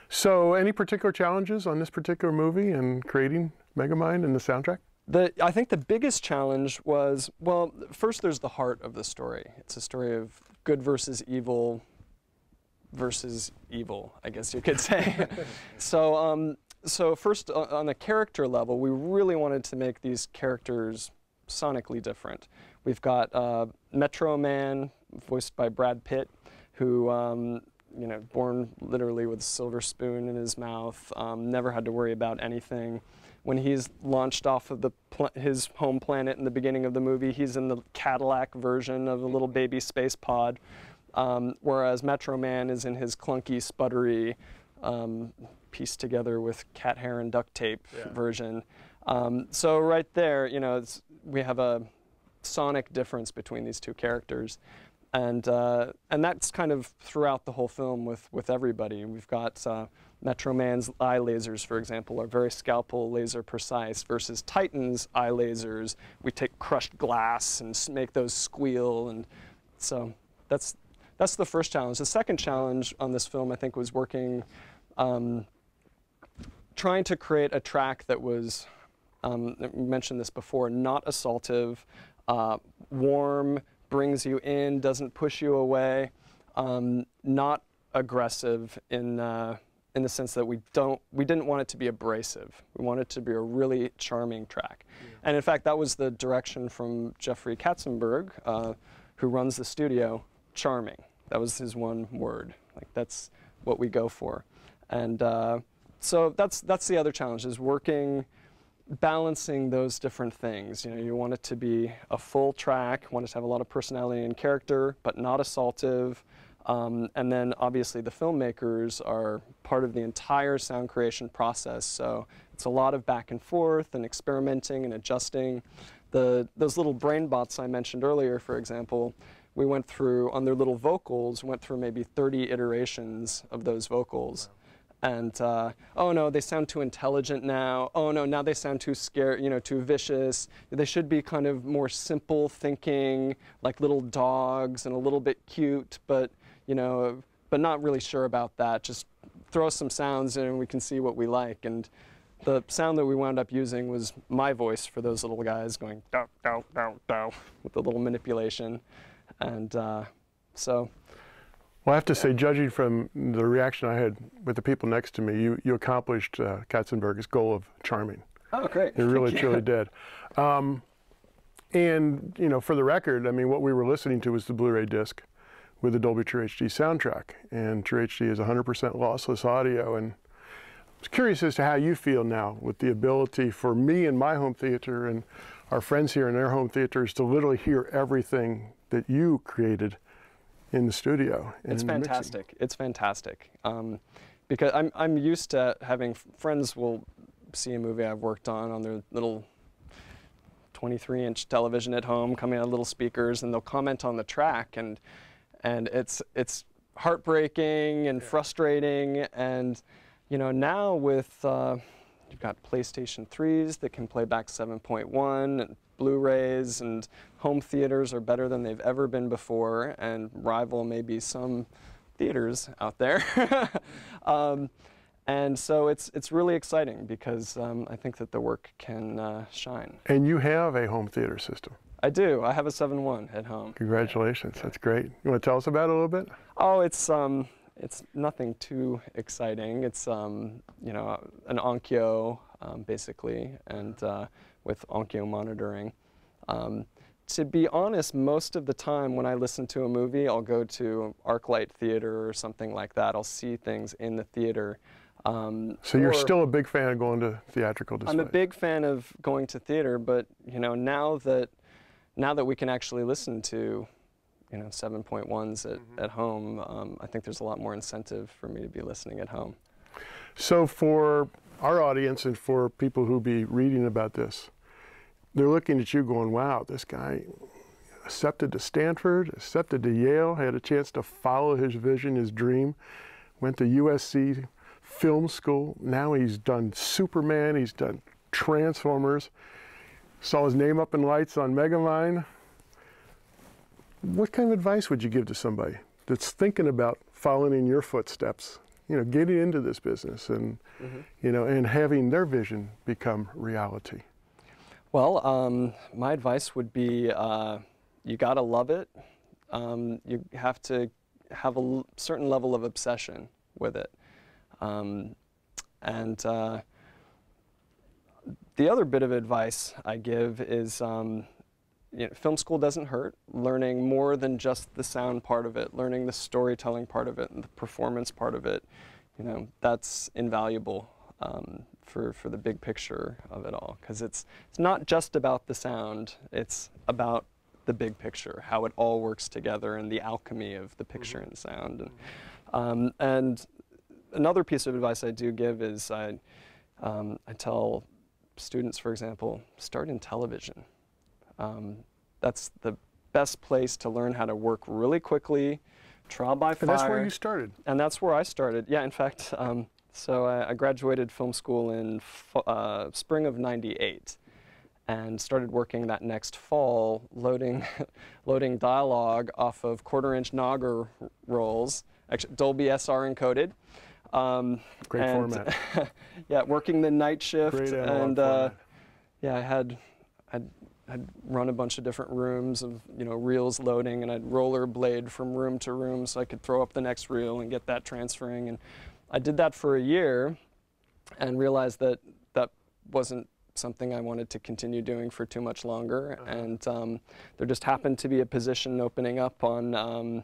So any particular challenges on this particular movie and creating Megamind and the soundtrack? I think the biggest challenge was, well, first there's the heart of the story. It's a story of good versus evil, I guess you could say. So first, on the character level, we really wanted to make these characters sonically different. We've got Metro Man, voiced by Brad Pitt, who, you know, born literally with a silver spoon in his mouth, never had to worry about anything. When he's launched off of his home planet in the beginning of the movie, he's in the Cadillac version of a little baby space pod, whereas Metro Man is in his clunky, sputtery, pieced together with cat hair and duct tape version. So right there, you know, we have a sonic difference between these two characters. And that's kind of throughout the whole film with everybody. We've got Metro Man's eye lasers, for example, are very scalpel laser precise, versus Titan's eye lasers. We take crushed glass and make those squeal, and so that's the first challenge. The second challenge on this film, I think, was working, trying to create a track that was, we mentioned this before, not assaultive, warm, brings you in, doesn't push you away, not aggressive in the sense that we didn't want it to be abrasive. We wanted it to be a really charming track. Yeah. And in fact, that was the direction from Jeffrey Katzenberg, who runs the studio, charming. That was his one word. Like, that's what we go for. And so that's the other challenge, is balancing those different things. You know, you want it to be a full track, want it to have a lot of personality and character, but not assaultive. And then obviously the filmmakers are part of the entire sound creation process. So it's a lot of back and forth and experimenting and adjusting. Those little brain bots I mentioned earlier, for example, we went through, on their little vocals, went through maybe 30 iterations of those vocals. And, oh no, they sound too intelligent now. Oh no, now they sound too scared, you know, too vicious. They should be kind of more simple thinking, like little dogs and a little bit cute, but, you know, but not really sure about that. Just throw some sounds in and we can see what we like. And the sound that we wound up using was my voice for those little guys going dow, dow, dow, dow, with a little manipulation. And so... Well, I have to say, judging from the reaction I had with the people next to me, you accomplished Katzenberg's goal of charming. Oh, great. You really, truly did. And, you know, for the record, I mean, what we were listening to was the Blu-ray disc with the Dolby TrueHD soundtrack. And TrueHD is 100% lossless audio. And I was curious as to how you feel now with the ability for me in my home theater and our friends here in their home theaters to literally hear everything that you created in the studio. It's fantastic. It's fantastic. Because I'm used to having friends will see a movie I've worked on their little 23-inch television at home, coming out of little speakers, and they'll comment on the track, and it's heartbreaking and frustrating. And you know, now with you've got PlayStation 3s that can play back 7.1, and Blu-rays, and home theaters are better than they've ever been before, and rival maybe some theaters out there. And so it's really exciting because I think that the work can shine. And you have a home theater system. I do. I have a 7.1 at home. Congratulations. That's great. You want to tell us about it a little bit? Oh, it's nothing too exciting. It's you know, an Onkyo basically, and with Onkyo monitoring. To be honest, most of the time when I listen to a movie, I'll go to ArcLight Theater or something like that. I'll see things in the theater. So you're still a big fan of going to theatrical displays? I'm a big fan of going to theater, but you know, now that we can actually listen to, you know, 7.1s at home, I think there's a lot more incentive for me to be listening at home. So for our audience and for people who be reading about this, they're looking at you going, wow, this guy accepted to Stanford, accepted to Yale, had a chance to follow his vision, his dream, went to USC Film School. Now he's done Superman, he's done Transformers, saw his name up in lights on Megamind. What kind of advice would you give to somebody that's thinking about following in your footsteps getting into this business and, and having their vision become reality? Well, my advice would be you gotta love it. You have to have a certain level of obsession with it. And the other bit of advice I give is film school doesn't hurt. Learning more than just the sound part of it, learning the storytelling part of it and the performance part of it, that's invaluable for the big picture of it all. Because it's not just about the sound, it's about the big picture, how it all works together and the alchemy of the picture and sound. And another piece of advice I do give is I tell students, for example, start in television. That's the best place to learn how to work really quickly, trial by fire. And that's where you started. And that's where I started. Yeah, in fact, so I graduated film school in spring of '98 and started working that next fall, loading dialogue off of quarter-inch Nagar rolls, actually Dolby SR encoded. Great format. Yeah, working the night shift. Great and format. yeah, I'd run a bunch of different rooms of reels loading, and I'd rollerblade from room to room so I could throw up the next reel and get that transferring. And I did that for a year and realized that that wasn't something I wanted to continue doing for too much longer. And there just happened to be a position opening up on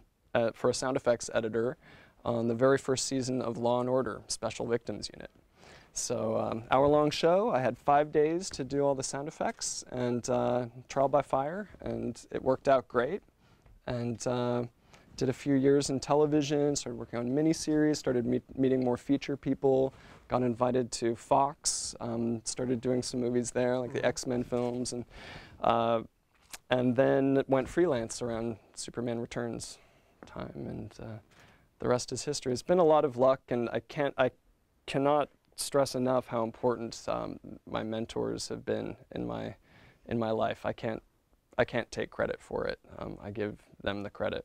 for a sound effects editor on the very first season of Law & Order, Special Victims Unit. So hour-long show. I had 5 days to do all the sound effects and trial by fire, and it worked out great. And did a few years in television, started working on miniseries, started meeting more feature people, got invited to Fox, started doing some movies there, like the X-Men films, and then went freelance around Superman Returns time, and the rest is history. It's been a lot of luck, and I cannot stress enough how important my mentors have been in my life. I can't take credit for it. I give them the credit.